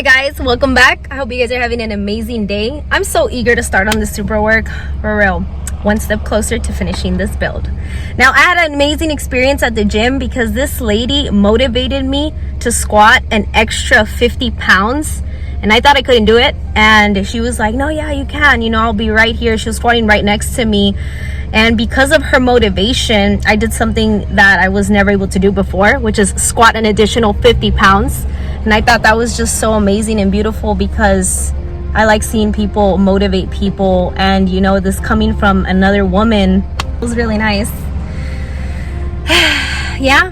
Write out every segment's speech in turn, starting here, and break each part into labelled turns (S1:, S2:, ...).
S1: Hey guys, welcome back. I hope you guys are having an amazing day. I'm so eager to start on this Supra work, for real. One step closer to finishing this build. Now, I had an amazing experience at the gym because this lady motivated me to squat an extra 50 pounds. And I thought I couldn't do it. And she was like, no, yeah, you can. You know, I'll be right here. She was squatting right next to me. And because of her motivation, I did something that I was never able to do before, which is squat an additional 50 pounds. And I thought that was just so amazing and beautiful because I like seeing people motivate people. And, you know, this coming from another woman was really nice. Yeah.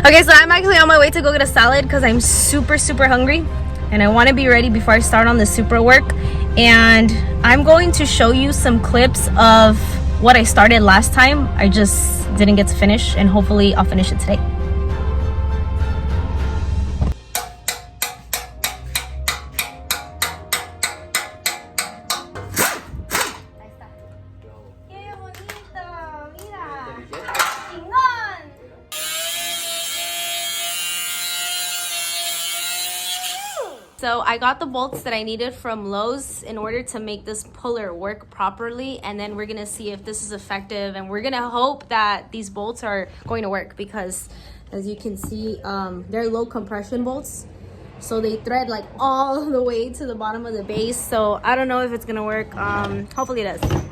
S1: Okay, so I'm actually on my way to go get a salad because I'm super hungry. And I want to be ready before I start on the Supra work. And I'm going to show you some clips of what I started last time. I just didn't get to finish, and hopefully I'll finish it today. So I got the bolts that I needed from Lowe's in order to make this puller work properly, and then we're gonna see if this is effective, and we're gonna hope that these bolts are going to work because as you can see, they're low compression bolts, so they thread like all the way to the bottom of the base. So I don't know if it's gonna work. Hopefully it does.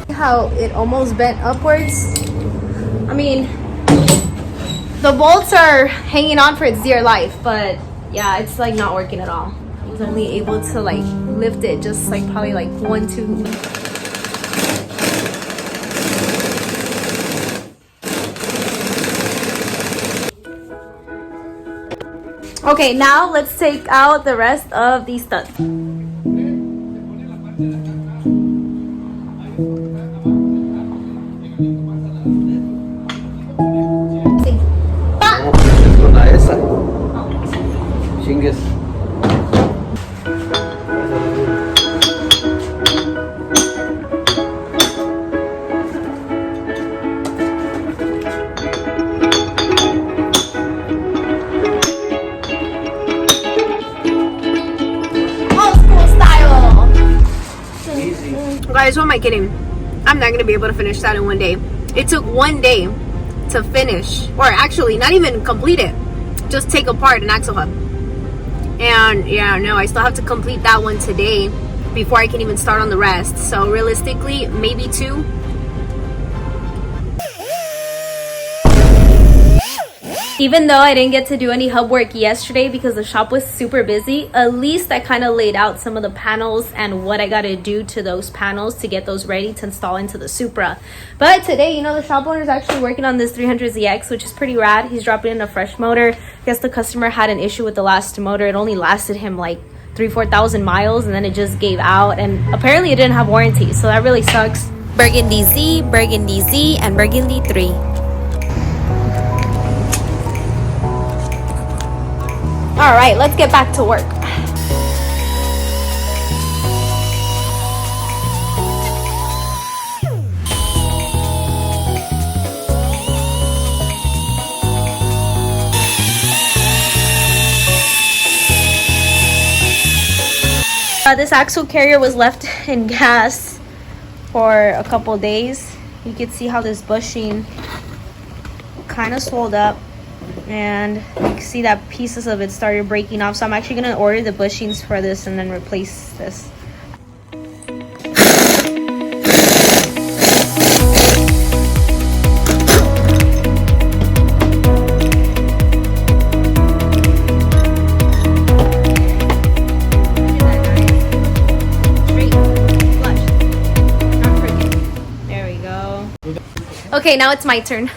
S1: How it almost bent upwards. I mean, the bolts are hanging on for its dear life, but yeah, it's like not working at all. I was only able to like lift it just like probably like 1-2. Okay, now let's take out the rest of these studs. Guys, who am I kidding? I'm not gonna be able to finish that in one day. It took one day to finish, or actually not even complete it, just take apart an axle hub. And yeah, no, I still have to complete that one today before I can even start on the rest. So realistically, maybe 2. Even though I didn't get to do any hub work yesterday because the shop was super busy, at least I kind of laid out some of the panels and what I got to do to those panels to get those ready to install into the Supra. But today, you know, the shop owner is actually working on this 300ZX, which is pretty rad. He's dropping in a fresh motor. I guess the customer had an issue with the last motor. It only lasted him like 3,000-4,000 miles, and then it just gave out, and apparently it didn't have warranty, so that really sucks. Burgundy Z, Burgundy Z, and Burgundy 3. All right, let's get back to work. This axle carrier was left in gas for a couple days. You can see how this bushing kind of swelled up, and you can see that pieces of it started breaking off. So I'm actually going to order the bushings for this and then replace this. Okay, now it's my turn.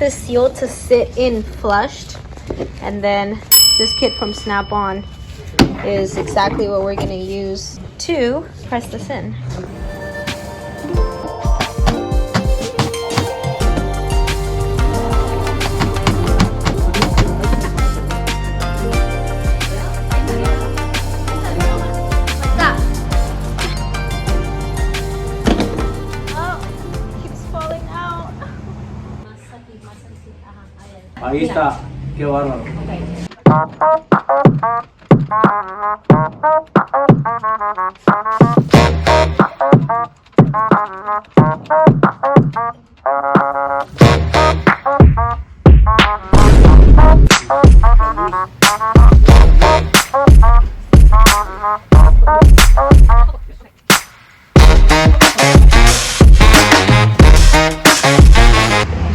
S1: this seal to sit in flushed, and then this kit from Snap-on is exactly what we're going to use to press this in.
S2: Ahí está, qué bárbaro.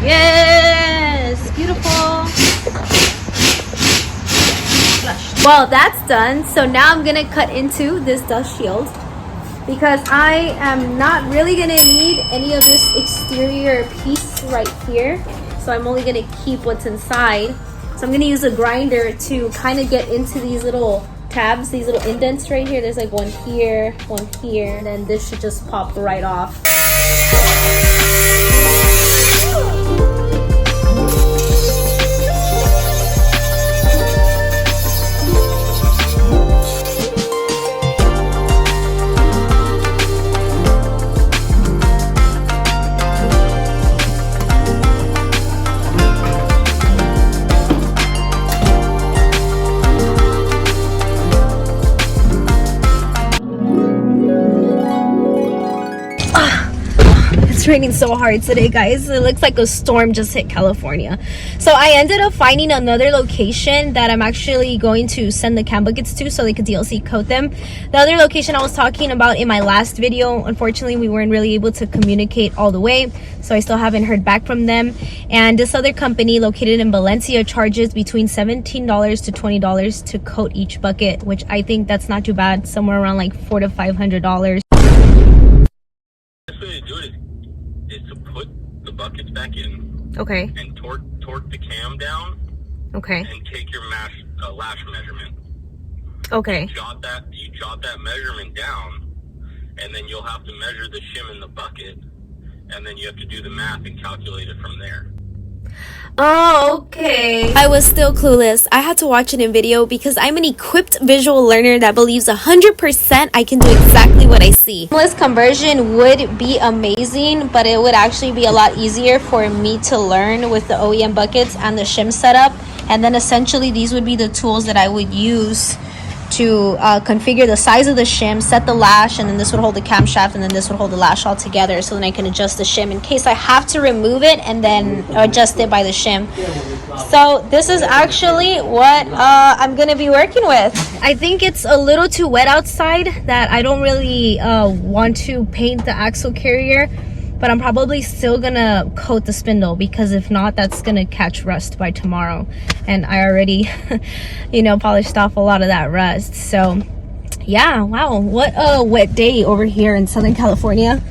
S1: Yes, beautiful. Well, that's done. So now I'm gonna cut into this dust shield because I am not really gonna need any of this exterior piece right here. So I'm only gonna keep what's inside. So I'm gonna use a grinder to kind of get into these little tabs, these little indents right here. There's like one here, and then this should just pop right off. It's raining so hard today, guys. It looks like a storm just hit California. So I ended up finding another location that I'm actually going to send the cam buckets to so they could DLC coat them. The other location I was talking about in my last video, unfortunately we weren't really able to communicate all the way, so I still haven't heard back from them. And this other company located in Valencia charges between $17 to $20 to coat each bucket, which I think that's not too bad, somewhere around like $400 to $500.
S3: Is to put the buckets back in.
S1: Okay.
S3: And torque the cam down.
S1: Okay.
S3: And take your lash measurement.
S1: Okay.
S3: You jot that measurement down, and then you'll have to measure the shim in the bucket, and then you have to do the math and calculate it from there.
S1: Oh, okay.
S4: I was still clueless. I had to watch it in video because I'm an equipped visual learner that believes 100% I can do exactly what I see.
S1: Seamless conversion would be amazing, but it would actually be a lot easier for me to learn with the OEM buckets and the shim setup. And then essentially these would be the tools that I would use to configure the size of the shim, set the lash, and then this would hold the camshaft, and then this would hold the lash all together, so then I can adjust the shim in case I have to remove it and then adjust it by the shim. So this is actually what I'm gonna be working with. I think it's a little too wet outside that I don't really want to paint the axle carrier, but I'm probably still gonna coat the spindle because if not, that's gonna catch rust by tomorrow. And I already, you know, polished off a lot of that rust. So yeah, wow, what a wet day over here in Southern California.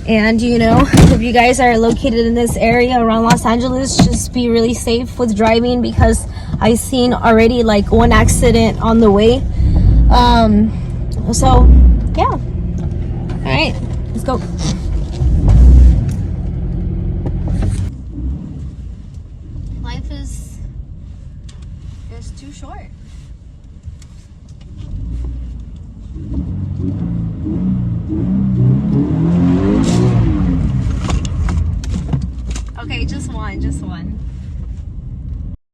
S1: And you know, if you guys are located in this area around Los Angeles, just be really safe with driving because I've seen already like one accident on the way. So yeah, all right, let's go. Life is too short. Okay, just one.